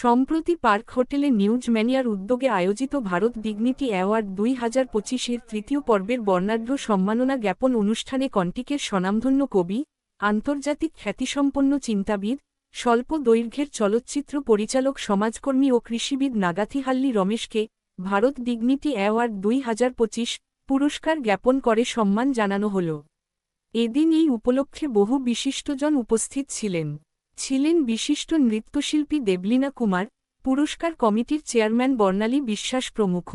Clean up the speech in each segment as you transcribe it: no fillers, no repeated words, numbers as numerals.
সম্প্রতি পার্ক হোটেলে নিউজ ম্যানিয়ার উদ্যোগে আয়োজিত ভারত ডিগনিটি অ্যাওয়ার্ড 2025-এর তৃতীয় পর্বের বর্ণাঢ্য সম্মাননা জ্ঞাপন অনুষ্ঠানে কন্টিকের স্বনামধন্য কবি, আন্তর্জাতিক খ্যাতিসম্পন্ন চিন্তাবিদ, স্বল্প দৈর্ঘ্যের চলচ্চিত্র পরিচালক সমাজকর্মী ও কৃষিবিদ নাগাথিহাল্লি রমেশকে ভারত ডিগনিটি অ্যাওয়ার্ড 2025 পুরস্কার জ্ঞাপন করে সম্মান জানানো হল। এদিন এই উপলক্ষে বহু বিশিষ্টজন উপস্থিত ছিলেন বিশিষ্ট নৃত্যশিল্পী দেবলীনা কুমার, পুরস্কার কমিটির চেয়ারম্যান বর্ণালী বিশ্বাস প্রমুখ।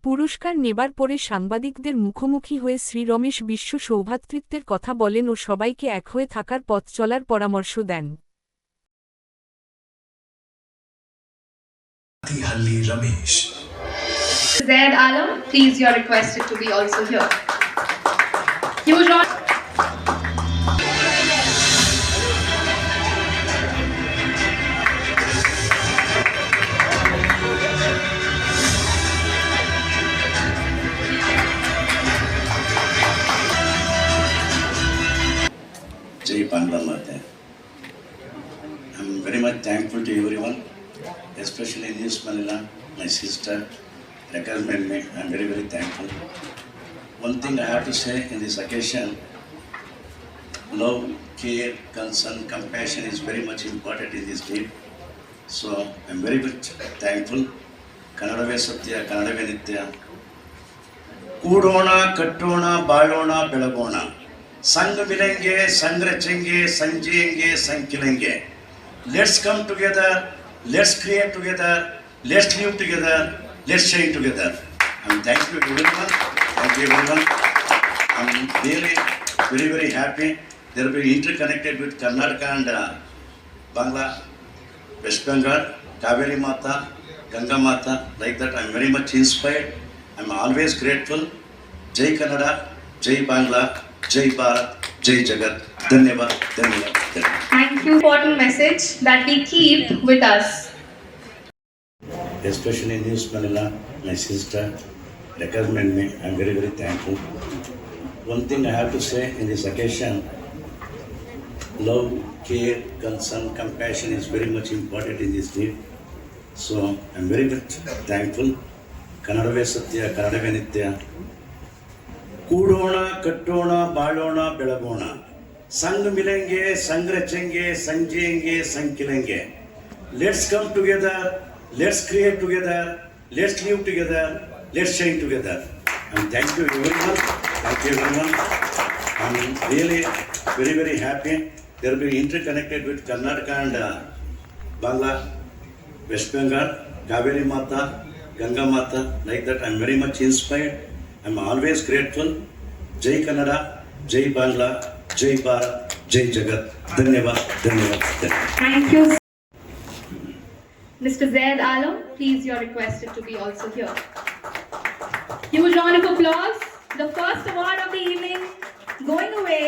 পুরস্কার নেবার পরে সাংবাদিকদের মুখোমুখি হয়ে শ্রী রমেশ বিশ্ব সৌভ্রাতৃত্বের কথা বলেন ও সবাইকে এক হয়ে থাকার পথ চলার পরামর্শ দেন। Zaid Alam, please, you are requested to be also here. Huge honor. Jai Bangla Mata. I'm very much thankful to everyone, especially News Manila, my sister, recommend me. I'm very, very thankful. One thing I have to say in this occasion, love, care, concern, compassion is very much important in this day. So I'm very much thankful. Kannadave Satya, Kannadave Nitya. ಕೂಡೋಣ ಕಟ್ಟೋಣ ಬಾಳೋಣ ಬೆಳಗೋಣ ಸಂಘ ಮಿಲಂಗೆ ಸಂಘ ರಚಂಗೆ ಸಂಜೆಂಗೆ ಸಂಕಿಲಂಗೆ let's come together, let's create together, let's live together, let's shine together. And thank you everyone. Thank you everyone. I'm really very, very happy. They will be interconnected with Karnataka and Bangla, West Bengal, Kaveri Mata, Ganga Mata. Like that, I'm very much inspired. I'm always grateful. Jai Kannada, Jai Bangla, Jai Bharat, Jai Jagat. Dhanyavad, dhanyavad, dhanyavad. Thank you. Important message that we keep with us. Especially News Manila, my sister, recommend me. I'm very, very thankful. One thing I have to say in this occasion, love, care, concern, compassion is very much important in this day. So I'm very much thankful. Kannadave Satya, Kannadave Nitya. ಕೂಡೋಣ ಕಟ್ಟೋಣ ಬಾಳೋಣ ಬೆಳಗೋಣ ಸಂಘ ಮಿಲಂಗೆ ಸಂಘ ರಚಂಗೆ ಸಂಜೆಂಗೆ ಸಂಕಿಲಂಗೆ let's come together, let's create together, let's live together, let's shine together. And thank you everyone. Thank you everyone. I'm really very, very happy. They will be interconnected with Karnataka and Bangla, West Bengal, Kaveri Mata, Ganga Mata. Like that, I'm very much inspired. I'm always grateful. Jai Kannada, Jai Bangla, Jai Bharat, Jai Jagat. Dhanyavad, dhanyavad, dhanyavad. Thank you. Mr. Zaid Alam, please, you are requested to be also here. Huge round of applause. The first award of the evening going away.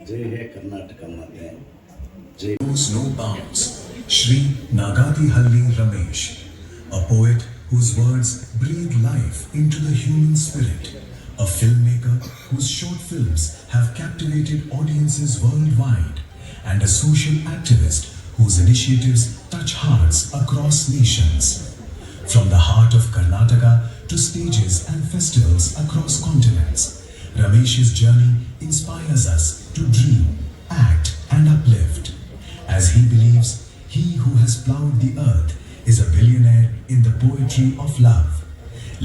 जय हे कर्नाटक माते. Jai. Knows no bounds. Shri Nagathihalli Ramesh, a poet whose words breathe life into the human spirit, a filmmaker whose short films have captivated audiences worldwide, and a social activist whose initiatives touch hearts across nations. From the heart of Karnataka to stages and festivals across continents, Ramesh's journey inspires us to dream, act and uplift. As he believes, he who has plowed the earth is a billionaire in the poetry of love.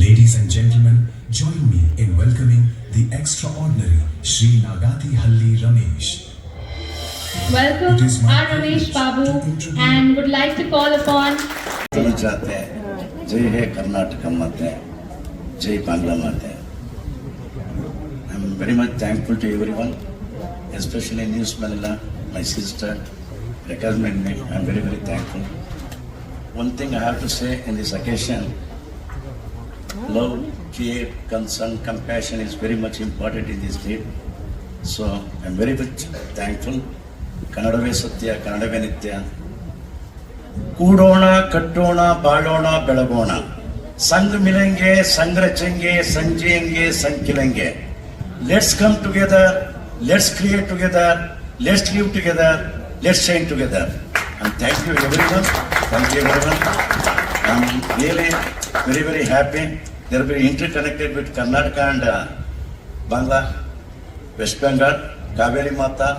Ladies and gentlemen, join me in welcoming the extraordinary Shri Nagathihalli Ramesh. Welcome, R. Ramesh Babu, and would like to call upon Jai He Karnataka Mate, Jai Bangla Mate. I'm very much thankful to everyone, especially News Manila, my sister, recommend me. I'm very, very thankful. One thing I have to say in this occasion, love, care, concern, compassion is very much important in this day. So I'm very much thankful. ಕನ್ನಡವೇ ಸತ್ಯ, ಕನ್ನಡವೇ ನಿತ್ಯ. ಕೂಡೋಣ, ಕಟ್ಟೋಣ, ಬಾಳೋಣ, ಬೆಳಗೋಣ. ಸಂಗ್ ಮಿಲೆಂಗೆ, ಸಂಗ್ ರಚೆಂಗೆ, ಸಂಜೆಂಗೆ, ಸಂಕಿಲೆಂಗೆ. Let's come together, let's create together, let's live together, let's shine together. And thank you everyone. Thank you everyone. I'm really very, very happy. They're very interconnected with Karnataka and Bangla, West Bengal, Kaveri Mata,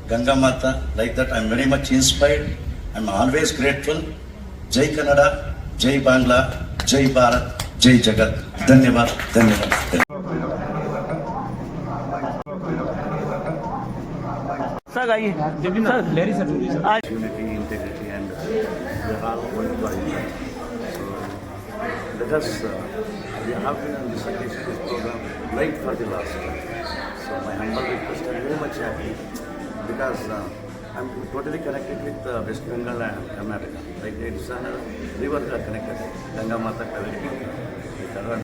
Ganga Mata. Like that, I'm very much inspired. I'm always grateful. Jai Kannada, Jai Bangla, Jai Bharat, Jai Jagat. Dhanyavad, dhanyavad. Sir आइए sir लेरी sir आज Unity, integrity, and we are all going for it. So let us, we have been on this occasion, this program, right for the last time. So my humble request, I'm very much happy because I'm totally connected with West Bengal and Karnataka. Like it's a river connected, Ganga Mata, Kaveri Mata.